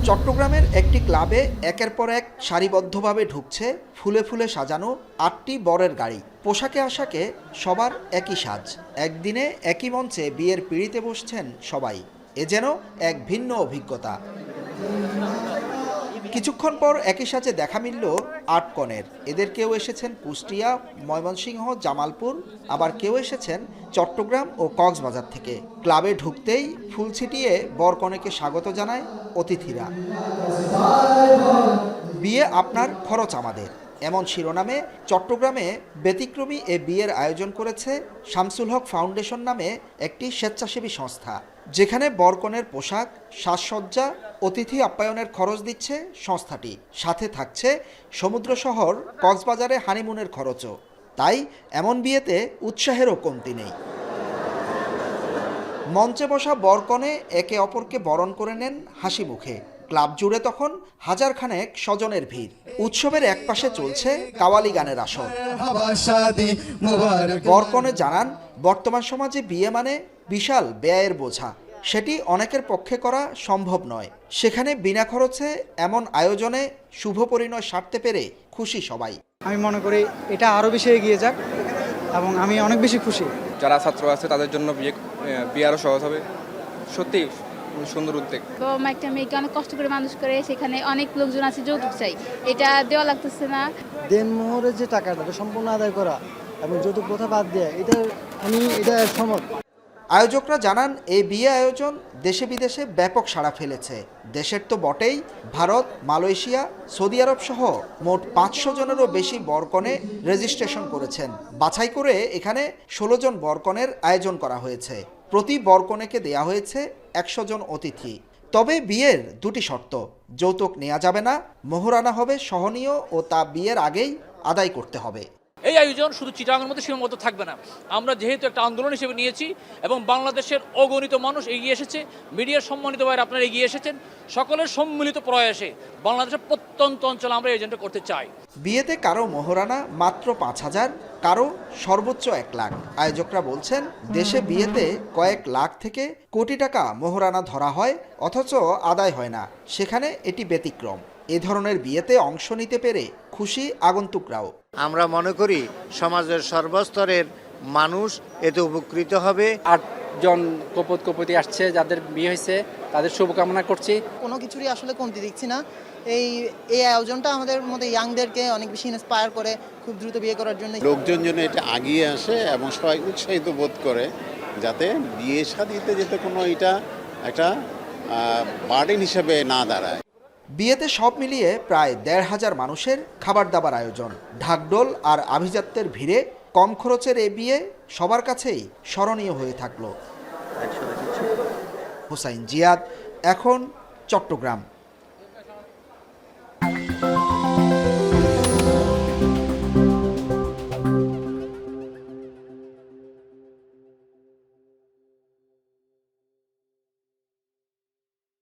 চট্টগ্রামের একটি ক্লাবে একের পর এক সারিবদ্ধভাবে ঢুকছে ফুলে ফুলে সাজানো ৮টি বরের গাড়ি। পোশাকে আশাকে সবার একই সাজ। একদিনে একই মঞ্চে বিয়ের পিঁড়িতে বসছেন সবাই। এ যেন এক ভিন্ন অভিজ্ঞতা। কিছুক্ষণ পর একই সাজে দেখা মিলল ৮ কনের। এদের কেউ এসেছেন কুষ্টিয়া, ময়মনসিংহ, জামালপুর, আবার কেউ এসেছেন চট্টগ্রাম ও কক্সবাজার থেকে। ক্লাবে ঢুকতেই ফুল ছিটিয়ে বরকনেকে স্বাগত জানায় অতিথিরা। বিয়ে আপনার, খরচ আমাদের, এমন শিরোনামে চট্টগ্রামে ব্যতিক্রমী এ বিয়ের আয়োজন করেছে শামসুল হক ফাউন্ডেশন নামে একটি স্বেচ্ছাসেবী সংস্থা, যেখানে বরকনের পোশাক, সাজসজ্জা, অতিথি আপ্যায়নের খরচ দিচ্ছে সংস্থাটি। সাথে থাকছে সমুদ্র শহর কক্সবাজারে হানিমুনের খরচও। তাই এমন বিয়েতে উৎসাহেরও কমতি নেই। মঞ্চে বসা বরকনে একে অপরকে বরণ করে নেন হাসি মুখে। ক্লাব জুড়ে তখন হাজার খানেক স্বজনের ভিড়। উৎসবের একপাশে চলছে কাওয়ালি গানের আসর। বরকনে জানান, বর্তমান সমাজে বিয়ে মানে বিশাল ব্যয়ের বোঝা। সেটি অনেকের পক্ষে করা সম্ভব নয়। সেখানে বিনা খরচে এমন আয়োজনে শুভ পরিণয় সারতে পেরে খুশি সবাই। আমি মনে করি এটা আরও বেশি এগিয়ে যাক এবং আমি অনেক বেশি খুশি। যারা ছাত্র আছে তাদের জন্য বিয়ে আরও সহজ হবে। সত্যি সুন্দর উদ্যোগ। বাবা মা একটা মেয়েকে অনেক কষ্ট করে মানুষ করে, সেখানে অনেক লোকজন আছে যৌতুক চাই, এটা দেওয়া লাগতেছে না। দেনমোহরের যে টাকাটা সম্পূর্ণ আদায় করা এবং যৌতুক প্রথা বাদ দেওয়া, এটা সমর্থ। আয়োজকরা জানান, এই বিয়ে আয়োজন দেশে বিদেশে ব্যাপক সাড়া ফেলেছে। দেশের তো বটেই, ভারত, মালয়েশিয়া, সৌদি আরব সহ মোট 500 জনেরও বেশি বরকনে রেজিস্ট্রেশন করেছেন। বাছাই করে এখানে 16 জন বরকনের আয়োজন করা হয়েছে। প্রতি বরকনেকে দেয়া হয়েছে 100 জন অতিথি। তবে বিয়ের দুটি শর্ত: যৌতুক নেওয়া যাবে না, মোহরানা হবে সহনীয় ও তা বিয়ের আগেই আদায় করতে হবে। এই আয়োজন শুধু চিটাগাংয়ের মধ্যে সীমাবদ্ধ থাকবে না। আমরা যেহেতু একটা আন্দোলন হিসেবে নিয়েছি এবং বাংলাদেশের অগণিত মানুষ এগিয়ে এসেছে, মিডিয়ার সম্মানিত ভাইরা আপনারা এগিয়ে এসেছেন, সকলের সম্মিলিত প্রয়াসে বাংলাদেশের প্রত্যন্ত অঞ্চলে আমরা এজেন্টটা করতে চাই। বিয়েতে কারো মোহরানা মাত্র 5,000, কারো সর্বোচ্চ 1 লাখ। আয়োজকরা বলছেন, দেশে বিয়েতে কয়েক লাখ থেকে কোটি টাকা মোহরানা ধরা হয়, অথচ আদায় হয় না। সেখানে এটি ব্যতিক্রম। এ ধরনের বিয়েতে অংশ নিতে পেরে খুশি আগন্তুকরাও। আমরা মনে করি সমাজের সর্বস্তরের মানুষ এতে উপকৃত হবে। 8 জন কপতি আসছে, যাদের বিয়ে হয়েছে তাদের শুভকামনা করছি। কোনো কিছুরই আসলে কমতি দেখছি না। এই আয়োজনটা আমাদের মধ্যে ইয়াংদেরকে অনেক বেশি ইন্সপায়ার করে খুব দ্রুত বিয়ে করার জন্য। লোকজন যেন এটা আগিয়ে আসে এবং সবাই উৎসাহিত বোধ করে, যাতে বিয়ে শাদীতে যেতে কোনো এটা একটা বার্ডেন হিসেবে না দাঁড়ায়। বিয়েতে সব মিলিয়ে প্রায় 1,500 মানুষের খাবার দাবার আয়োজন। ঢাকঢোল আর আভিজাত্যের ভিড়ে কম খরচের এ বিয়ে সবার কাছেই স্মরণীয় হয়ে থাকলো। হুসাইন জিয়াদ, এখন, চট্টগ্রাম।